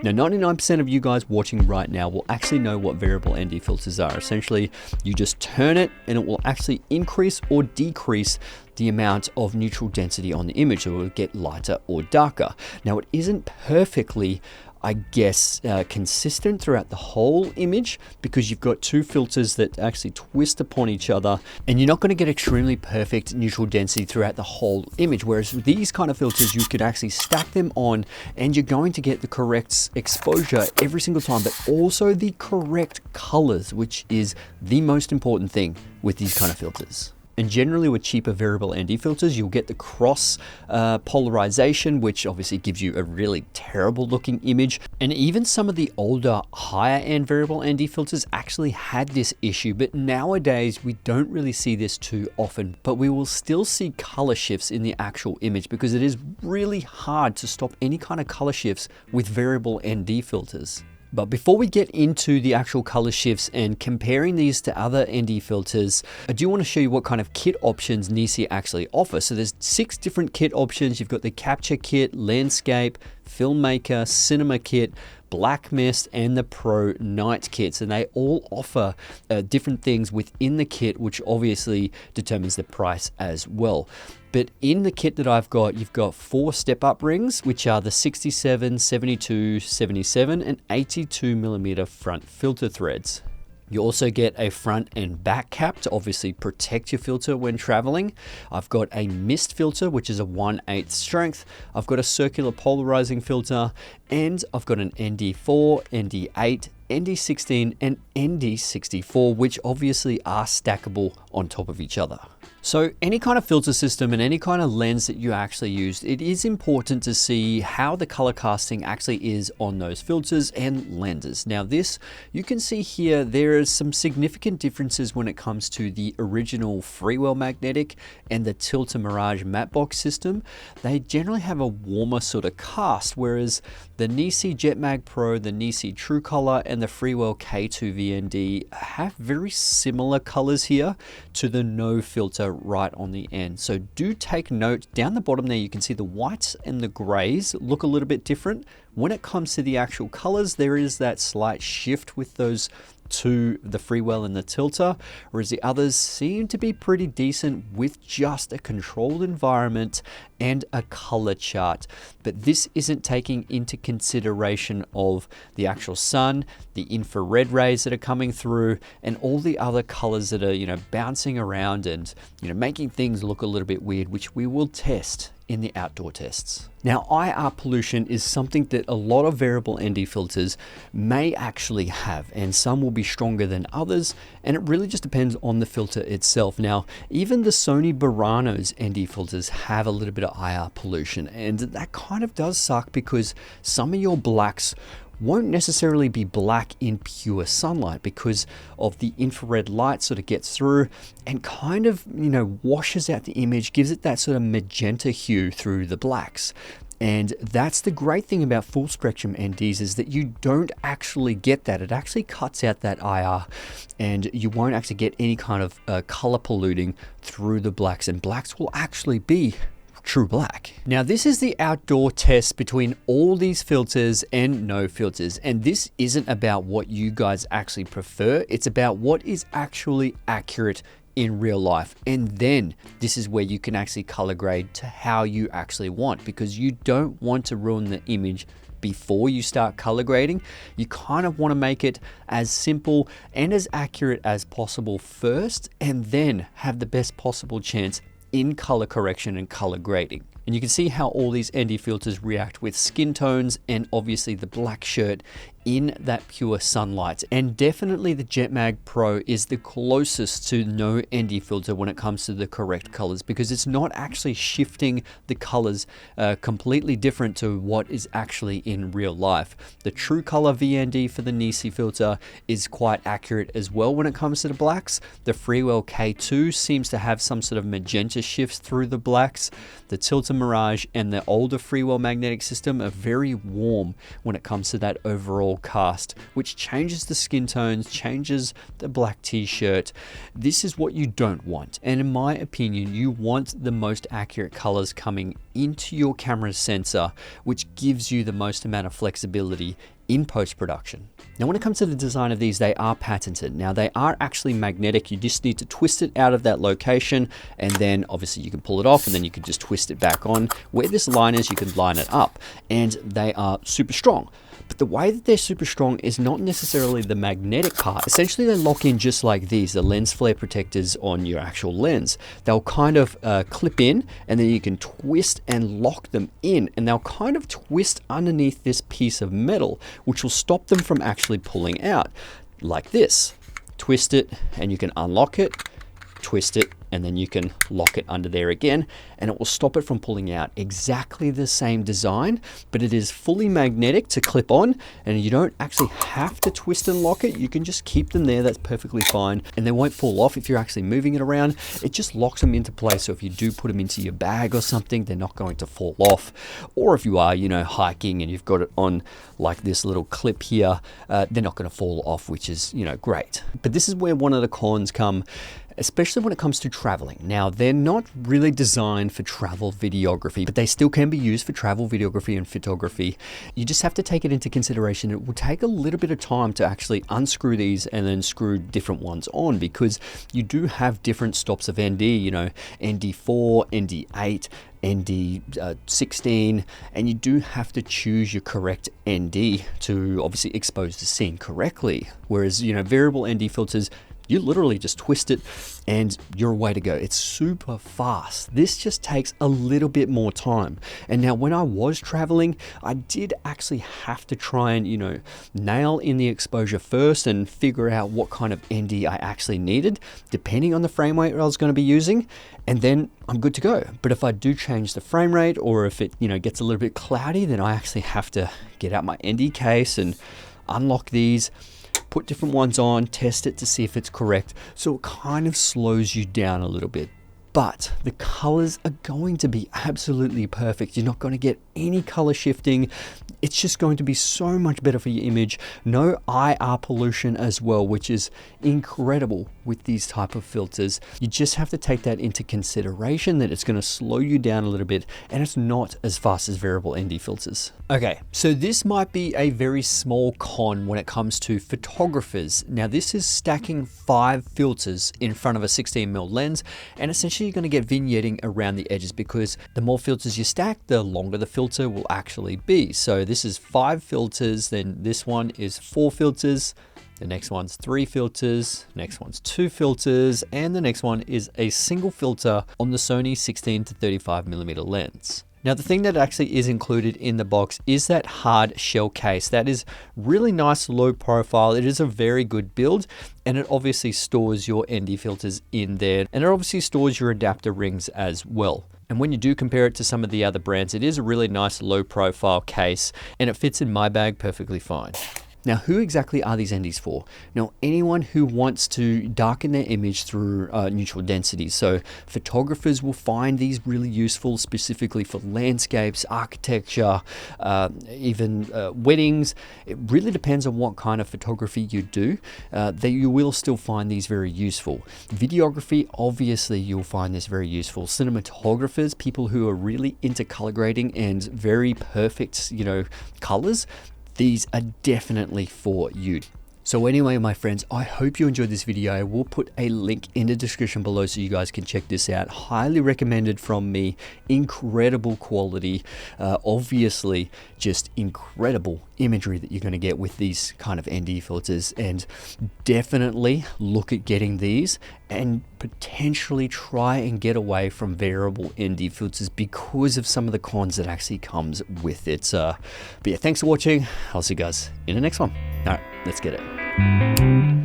Now, 99% of you guys watching right now will actually know what variable ND filters are. Essentially, you just turn it and it will actually increase or decrease the amount of neutral density on the image. It will get lighter or darker. Now, it isn't perfectly, I guess, consistent throughout the whole image because you've got two filters that actually twist upon each other, and you're not going to get extremely perfect neutral density throughout the whole image. Whereas with these kind of filters, you could actually stack them on and you're going to get the correct exposure every single time, but also the correct colors, which is the most important thing with these kind of filters. And generally with cheaper variable ND filters, you'll get the cross polarization, which obviously gives you a really terrible looking image. And even some of the older higher end variable ND filters actually had this issue, but nowadays we don't really see this too often, but we will still see color shifts in the actual image because it is really hard to stop any kind of color shifts with variable ND filters. But before we get into the actual color shifts and comparing these to other ND filters, I do want to show you what kind of kit options Nisi actually offer. So there's 6 different kit options. You've got the Capture Kit, Landscape, Filmmaker, Cinema Kit, Black Mist, and the Pro Night kits, and they all offer different things within the kit, which obviously determines the price as well. But in the kit that I've got, you've got 4 step-up rings, which are the 67, 72, 77, and 82 millimeter front filter threads. You also get a front and back cap to obviously protect your filter when traveling. I've got a mist filter, which is a 1/8 strength. I've got a circular polarizing filter, and I've got an ND4, ND8, ND16, and ND64, which obviously are stackable on top of each other. So any kind of filter system and any kind of lens that you actually use, it is important to see how the color casting actually is on those filters and lenses. Now this, you can see here, there are some significant differences when it comes to the original Freewell magnetic and the Tilta Mirage matte box system. They generally have a warmer sort of cast, whereas the Nisi Jetmag Pro, the Nisi TrueColor, and the Freewell K2 VND have very similar colors here to the no filter right on the end. So do take note. Down the bottom there, you can see the whites and the grays look a little bit different. When it comes to the actual colors, there is that slight shift with those two, the Freewell and the Tilta, whereas the others seem to be pretty decent with just a controlled environment and a color chart. But this isn't taking into consideration of the actual sun, the infrared rays that are coming through, and all the other colors that are, bouncing around and, making things look a little bit weird, which we will test in the outdoor tests. Now, IR pollution is something that a lot of variable ND filters may actually have, and some will be stronger than others, and it really just depends on the filter itself. Now, even the Sony Burano's ND filters have a little bit of IR pollution, and that kind of does suck because some of your blacks won't necessarily be black in pure sunlight because of the infrared light sort of gets through and kind of, washes out the image, gives it that sort of magenta hue through the blacks. And that's the great thing about full spectrum NDs is that you don't actually get that. It actually cuts out that IR and you won't actually get any kind of color polluting through the blacks, and blacks will actually be true black. Now this is the outdoor test between all these filters and no filters, and this isn't about what you guys actually prefer, it's about what is actually accurate in real life. And then this is where you can actually color grade to how you actually want, because you don't want to ruin the image before you start color grading. You kind of want to make it as simple and as accurate as possible first, and then have the best possible chance in color correction and color grading. And you can see how all these ND filters react with skin tones and obviously the black shirt in that pure sunlight. And definitely the Jetmag Pro is the closest to no ND filter when it comes to the correct colors, because it's not actually shifting the colors completely different to what is actually in real life. The TrueColor VND for the Nisi filter is quite accurate as well when it comes to the blacks. The Freewell K2 seems to have some sort of magenta shifts through the blacks. The Tilta Mirage and the older Freewell magnetic system are very warm when it comes to that overall cast, which changes the skin tones, changes the black t-shirt. This is what you don't want. And in my opinion, you want the most accurate colors coming into your camera's sensor, which gives you the most amount of flexibility in post-production. Now, when it comes to the design of these, they are patented. Now, they are actually magnetic. You just need to twist it out of that location, and then obviously you can pull it off, and then you can just twist it back on. Where this line is, you can line it up, and they are super strong. But the way that they're super strong is not necessarily the magnetic part. Essentially, they lock in just like these, the lens flare protectors on your actual lens. They'll kind of clip in, and then you can twist and lock them in, and they'll kind of twist underneath this piece of metal, which will stop them from actually pulling out like this. Twist it, and you can unlock it, twist it, and then you can lock it under there again, and it will stop it from pulling out. Exactly the same design, but it is fully magnetic to clip on, and you don't actually have to twist and lock it. You can just keep them there. That's perfectly fine, and they won't fall off if you're actually moving it around. It just locks them into place, so if you do put them into your bag or something, they're not going to fall off. Or if you are, you know, hiking and you've got it on like this little clip here, they're not going to fall off, which is, you know, great. But this is where one of the cons come, especially when it comes to traveling. Now, they're not really designed for travel videography, but they still can be used for travel videography and photography. You just have to take it into consideration. It will take a little bit of time to actually unscrew these and then screw different ones on, because you do have different stops of ND, you know, ND4, ND8, ND16, and you do have to choose your correct ND to obviously expose the scene correctly. Whereas, you know, variable ND filters, you literally just twist it and you're way to go. It's super fast. This just takes a little bit more time. And now when I was traveling, I did actually have to try and, you know, nail in the exposure first and figure out what kind of ND I actually needed, depending on the frame rate I was going to be using. And then I'm good to go. But if I do change the frame rate, or if it, you know, gets a little bit cloudy, then I actually have to get out my ND case and unlock these, put different ones on, test it to see if it's correct. So it kind of slows you down a little bit. But the colors are going to be absolutely perfect. You're not going to get any color shifting. It's just going to be so much better for your image. No IR pollution as well, which is incredible with these type of filters. You just have to take that into consideration, that it's going to slow you down a little bit, and it's not as fast as variable ND filters. Okay, so this might be a very small con when it comes to photographers. Now, this is stacking 5 filters in front of a 16mm lens, and essentially you're going to get vignetting around the edges, because the more filters you stack, the longer the filter will actually be. So this is 5 filters, then this one is 4 filters, the next one's 3 filters, next one's 2 filters, and the next one is a single filter on the Sony 16 to 35mm lens. Now, the thing that actually is included in the box is that hard shell case. That is really nice, low profile. It is a very good build, and it obviously stores your ND filters in there, and it obviously stores your adapter rings as well. And when you do compare it to some of the other brands, it is a really nice low profile case, and it fits in my bag perfectly fine. Now, who exactly are these NDs for? Now, anyone who wants to darken their image through neutral density. So photographers will find these really useful, specifically for landscapes, architecture, even weddings. It really depends on what kind of photography you do, that you will still find these very useful. Videography, obviously you'll find this very useful. Cinematographers, people who are really into color grading and very perfect, you know, colors, these are definitely for you. So anyway, my friends, I hope you enjoyed this video. I will put a link in the description below so you guys can check this out. Highly recommended from me. Incredible quality. Obviously, just incredible imagery that you're going to get with these kind of ND filters. And definitely look at getting these and potentially try and get away from variable ND filters because of some of the cons that actually comes with it. But yeah, thanks for watching. I'll see you guys in the next one. All right, let's get it.